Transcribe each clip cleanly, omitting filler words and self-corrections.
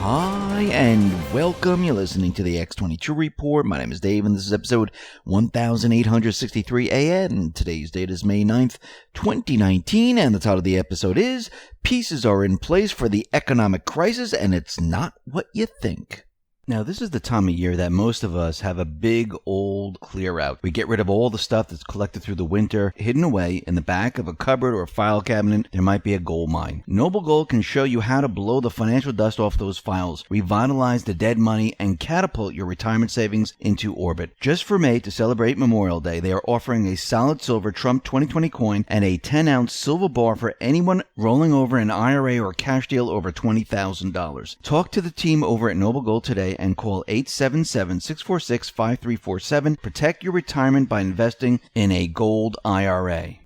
Hi, and welcome. You're listening to the X22 Report. My name is Dave, and this is episode 1863 AN. Today's date is May 9th, 2019, and the title of the episode is Pieces Are in Place for the Economic Crisis, and It's Not What You Think. Now, this is the time of year that most of us have a big old clear out. We get rid of all the stuff that's collected through the winter, hidden away in the back of a cupboard or a file cabinet. There might be a gold mine. Noble Gold can show you how to blow the financial dust off those files, revitalize the dead money, and catapult your retirement savings into orbit. Just for May, to celebrate Memorial Day, they are offering a solid silver Trump 2020 coin and a 10-ounce silver bar for anyone rolling over an IRA or cash deal over $20,000. Talk to the team over at Noble Gold today and call 877-646-5347. Protect your retirement by investing in a gold IRA.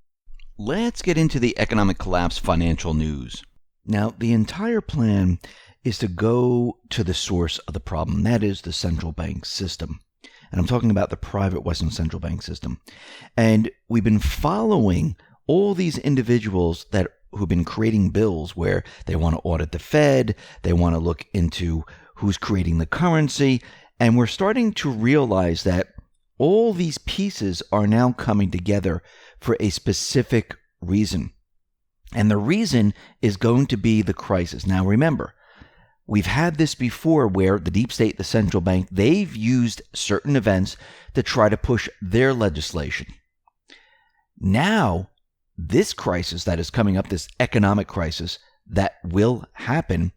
Let's get into the economic collapse financial news. Now, the entire plan is to go to the source of the problem. That is the central bank system. And I'm talking about the private Western central bank system. And we've been following all these individuals who've been creating bills where they want to audit the Fed, they want to look into who's creating the currency, and we're starting to realize that all these pieces are now coming together for a specific reason. And the reason is going to be the crisis. Now remember, we've had this before where the deep state, the central bank, they've used certain events to try to push their legislation. Now, this crisis that is coming up, this economic crisis that will happen,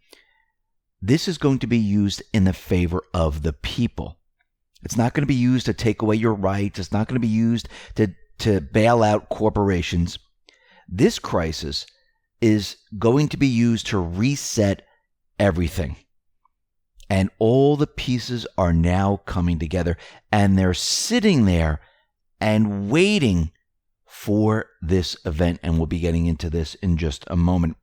this is going to be used in the favor of the people. It's not going to be used to take away your rights. It's not going to be used to bail out corporations. This crisis is going to be used to reset everything. And all the pieces are now coming together, and they're sitting there and waiting for this event, and we'll be getting into this in just a moment.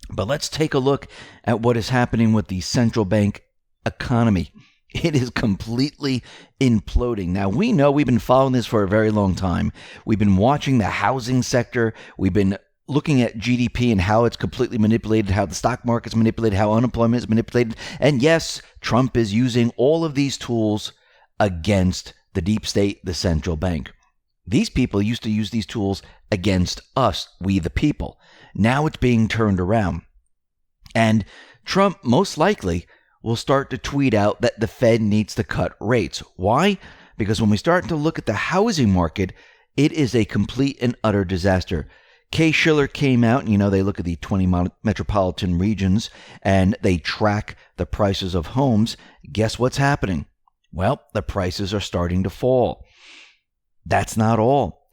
But let's take a look at what is happening with the central bank economy. It is completely imploding. Now, we know we've been following this for a very long time. We've been watching the housing sector. We've been looking at GDP and how it's completely manipulated, how the stock market's manipulated, how unemployment is manipulated. And yes, Trump is using all of these tools against the deep state, the central bank. These people used to use these tools against us, we the people. Now it's being turned around. And Trump most likely will start to tweet out that the Fed needs to cut rates. Why? Because when we start to look at the housing market, it is a complete and utter disaster. Case-Shiller came out, and they look at the 20 metropolitan regions and they track the prices of homes. Guess what's happening? Well, the prices are starting to fall. That's not all.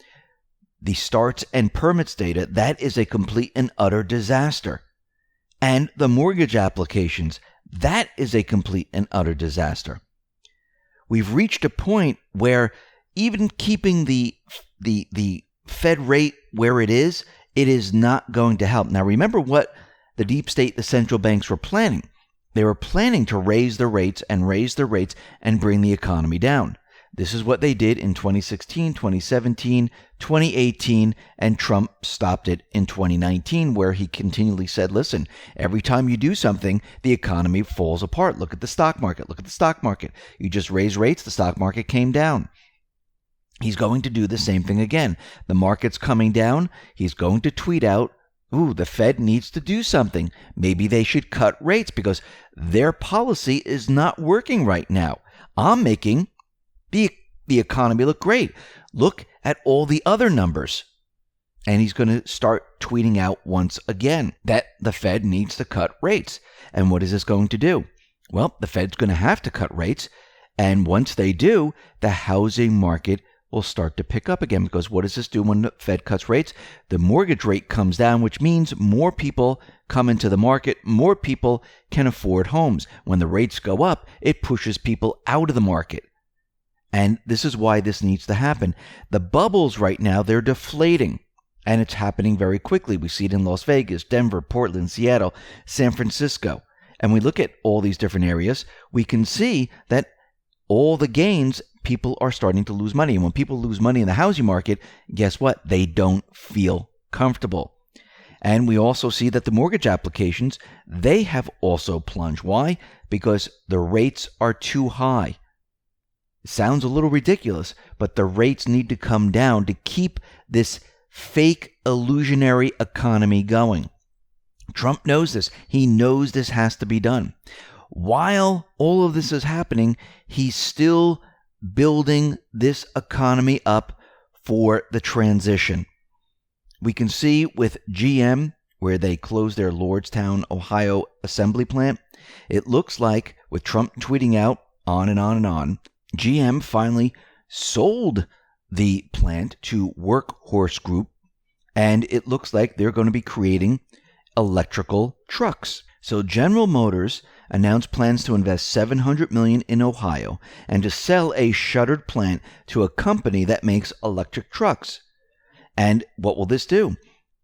The starts and permits data, that is a complete and utter disaster. And the mortgage applications, that is a complete and utter disaster. We've reached a point where even keeping the Fed rate where it is not going to help. Now remember what the deep state, the central banks were planning. They were planning to raise the rates and bring the economy down. This is what they did in 2016, 2017, 2018, and Trump stopped it in 2019, where he continually said, listen, every time you do something, the economy falls apart. Look at the stock market. Look at the stock market. You just raise rates, the stock market came down. He's going to do the same thing again. The market's coming down. He's going to tweet out, the Fed needs to do something. Maybe they should cut rates because their policy is not working right now. I'm making the economy look great. Look at all the other numbers. And he's going to start tweeting out once again that the Fed needs to cut rates. And what is this going to do? Well, the Fed's going to have to cut rates. And once they do, the housing market will start to pick up again. Because what does this do when the Fed cuts rates? The mortgage rate comes down, which means more people come into the market. More people can afford homes. When the rates go up, it pushes people out of the market. And this is why this needs to happen. The bubbles right now, they're deflating. And it's happening very quickly. We see it in Las Vegas, Denver, Portland, Seattle, San Francisco. And we look at all these different areas, we can see that all the gains, people are starting to lose money. And when people lose money in the housing market, guess what? They don't feel comfortable. And we also see that the mortgage applications, they have also plunged. Why? Because the rates are too high. It sounds a little ridiculous, but the rates need to come down to keep this fake illusionary economy going. Trump knows this. He knows this has to be done. While all of this is happening, he's still building this economy up for the transition. We can see with GM, where they closed their Lordstown, Ohio assembly plant, it looks like, with Trump tweeting out on and on and on, GM finally sold the plant to Workhorse Group, and it looks like they're going to be creating electrical trucks. So General Motors announced plans to invest $700 million in Ohio and to sell a shuttered plant to a company that makes electric trucks. And what will this do?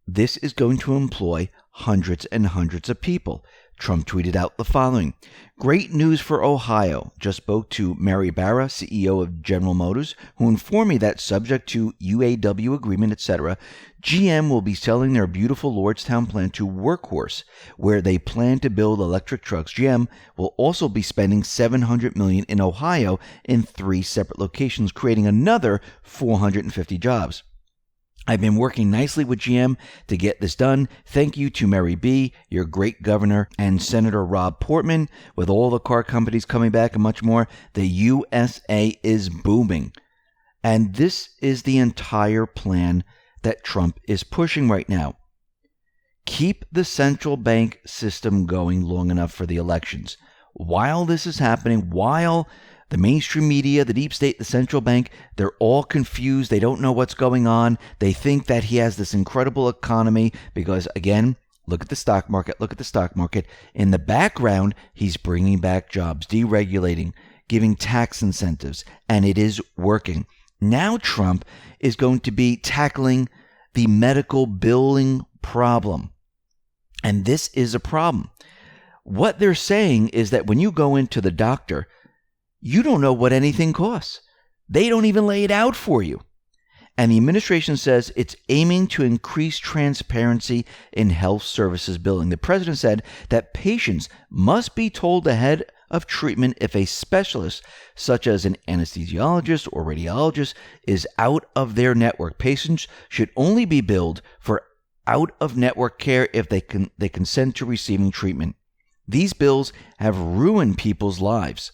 This is going to employ hundreds and hundreds of people. Trump tweeted out the following: "Great news for Ohio. Just spoke to Mary Barra, CEO of General Motors, who informed me that subject to UAW agreement, etc., GM will be selling their beautiful Lordstown plant to Workhorse, where they plan to build electric trucks. GM will also be spending $700 million in Ohio in 3 separate locations, creating another 450 jobs. I've been working nicely with GM to get this done. Thank you to Mary B., your great governor, and Senator Rob Portman. With all the car companies coming back and much more, the USA is booming." And this is the entire plan that Trump is pushing right now. Keep the central bank system going long enough for the elections. While this is happening, while the mainstream media, the deep state, the central bank, they're all confused. They don't know what's going on. They think that he has this incredible economy because, again, look at the stock market. Look at the stock market. In the background, he's bringing back jobs, deregulating, giving tax incentives, and it is working. Now Trump is going to be tackling the medical billing problem. And this is a problem. What they're saying is that when you go into the doctor, you don't know what anything costs. They don't even lay it out for you. And the administration says it's aiming to increase transparency in health services billing. The president said that patients must be told ahead of treatment if a specialist, such as an anesthesiologist or radiologist, is out of their network. Patients should only be billed for out-of-network care if they consent to receiving treatment. These bills have ruined people's lives,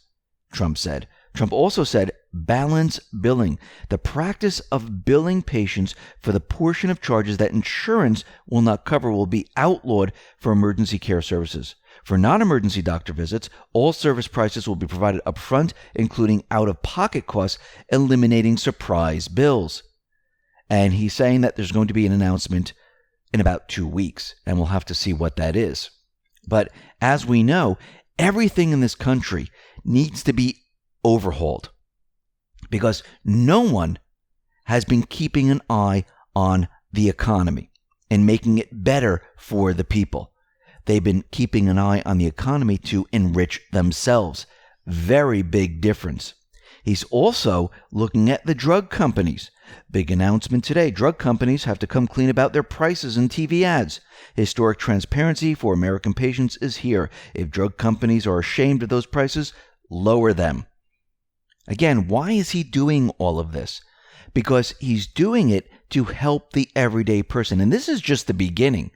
Trump said. Trump also said balance billing, the practice of billing patients for the portion of charges that insurance will not cover, will be outlawed for emergency care services. For non-emergency doctor visits, all service prices will be provided up front, including out-of-pocket costs, eliminating surprise bills. And he's saying that there's going to be an announcement in about 2 weeks, and we'll have to see what that is. But as we know, everything in this country needs to be overhauled because no one has been keeping an eye on the economy and making it better for the people. They've been keeping an eye on the economy to enrich themselves. Very big difference. He's also looking at the drug companies. Big announcement today. Drug companies have to come clean about their prices in TV ads. Historic transparency for American patients is here. If drug companies are ashamed of those prices, lower them. Again, why is he doing all of this? Because he's doing it to help the everyday person. And this is just the beginning.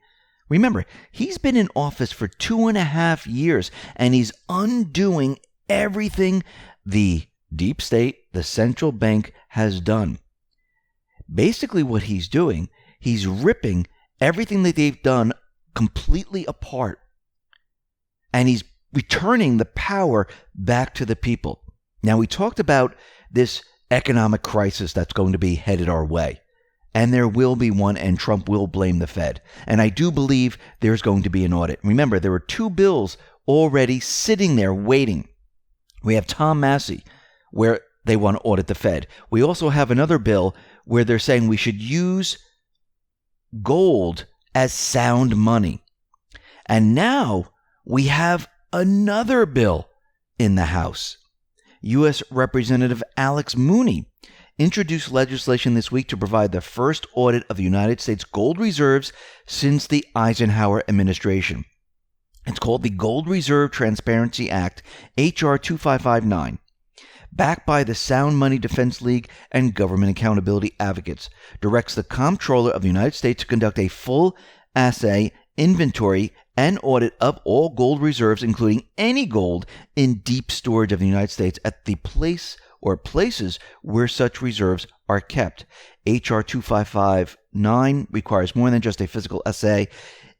Remember, he's been in office for 2.5 years, and he's undoing everything the deep state, the central bank, has done. Basically what he's doing, he's ripping everything that they've done completely apart. And he's returning the power back to the people. Now, we talked about this economic crisis that's going to be headed our way. And there will be one, and Trump will blame the Fed. And I do believe there's going to be an audit. Remember, there are 2 bills already sitting there waiting. We have Tom Massey, where they want to audit the Fed. We also have another bill where they're saying we should use gold as sound money. And now we have another bill in the House. U.S. Representative Alex Mooney introduced legislation this week to provide the first audit of the United States gold reserves since the Eisenhower administration. It's called the Gold Reserve Transparency Act, H.R. 2559. Backed by the Sound Money Defense League and Government Accountability Advocates, directs the Comptroller of the United States to conduct a full assay, inventory, and audit of all gold reserves, including any gold in deep storage of the United States at the place or places where such reserves are kept. H.R. 2559 requires more than just a physical assay,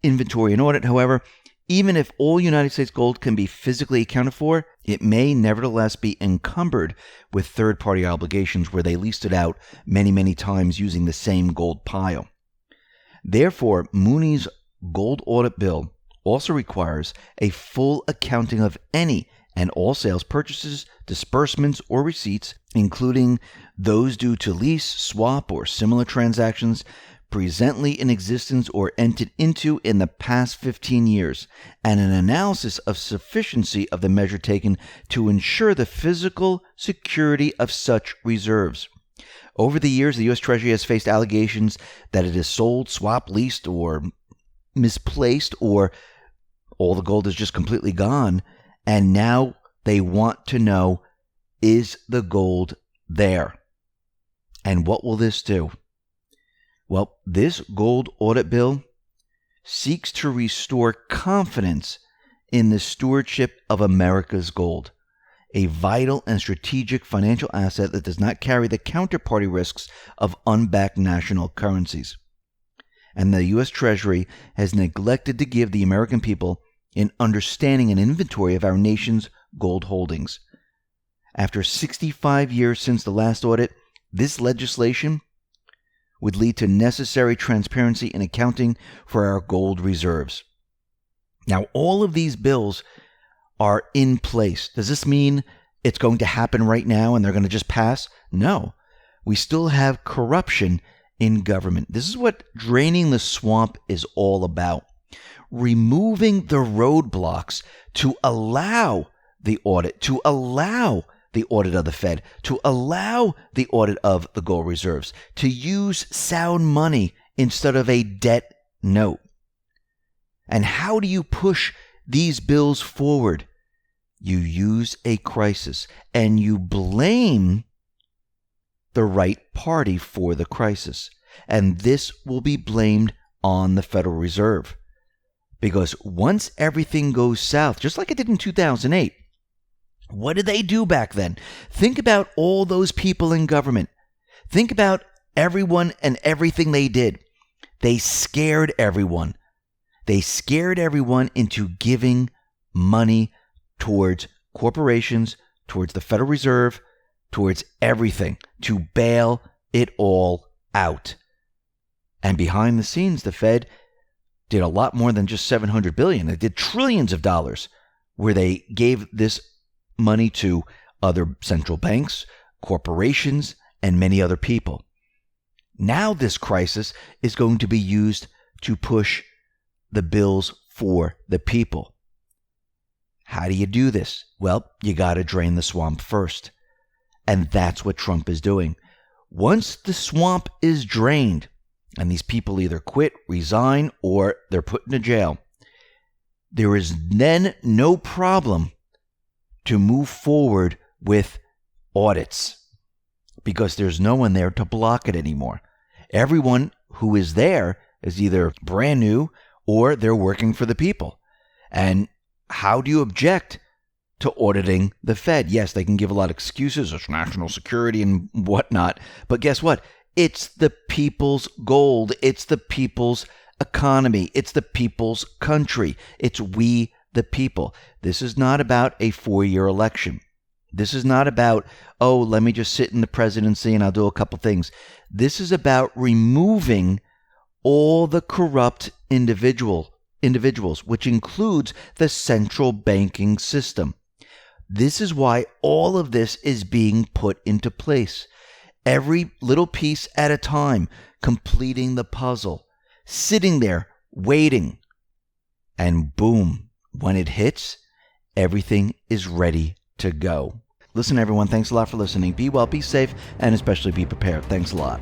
inventory, and audit. However, even if all United States gold can be physically accounted for, it may nevertheless be encumbered with third-party obligations where they leased it out many, many times using the same gold pile. Therefore, Mooney's gold audit bill also requires a full accounting of any and all sales, purchases, disbursements, or receipts, including those due to lease, swap, or similar transactions presently in existence or entered into in the past 15 years, and an analysis of sufficiency of the measure taken to ensure the physical security of such reserves. Over the years, the U.S. Treasury has faced allegations that it is sold, swapped, leased, or misplaced, or all the gold is just completely gone, and now they want to know, is the gold there? And what will this do? Well, this gold audit bill seeks to restore confidence in the stewardship of America's gold, a vital and strategic financial asset that does not carry the counterparty risks of unbacked national currencies. And the U.S. Treasury has neglected to give the American people an understanding and inventory of our nation's gold holdings. After 65 years since the last audit, this legislation would lead to necessary transparency in accounting for our gold reserves. Now, all of these bills are in place. Does this mean it's going to happen right now and they're going to just pass? No. We still have corruption in government. This is what draining the swamp is all about. Removing the roadblocks to allow the audit, to allow the audit of the Fed, to allow the audit of the gold reserves, to use sound money instead of a debt note. And how do you push these bills forward? You use a crisis and you blame the right party for the crisis. And this will be blamed on the Federal Reserve. Because once everything goes south, just like it did in 2008, what did they do back then? Think about all those people in government. Think about everyone and everything they did. They scared everyone. They scared everyone into giving money towards corporations, towards the Federal Reserve, towards everything, to bail it all out. And behind the scenes, the Fed did a lot more than just $700 billion. They did trillions of dollars where they gave this money to other central banks, corporations, and many other people. Now this crisis is going to be used to push the bills for the people. How do you do this? Well, you got to drain the swamp first. And that's what Trump is doing. Once the swamp is drained, and these people either quit, resign, or they're put into jail, there is then no problem to move forward with audits because there's no one there to block it anymore. Everyone who is there is either brand new or they're working for the people. And how do you object to auditing the Fed? Yes, they can give a lot of excuses, it's national security and whatnot, but guess what? It's the people's gold. It's the people's economy. It's the people's country. It's we, the people. This is not about a 4-year election. This is not about, oh, let me just sit in the presidency and I'll do a couple things. This is about removing all the corrupt individuals, which includes the central banking system. This is why all of this is being put into place. Every little piece at a time, completing the puzzle, sitting there, waiting. And boom, when it hits, everything is ready to go. Listen, everyone, thanks a lot for listening. Be well, be safe, and especially be prepared. Thanks a lot.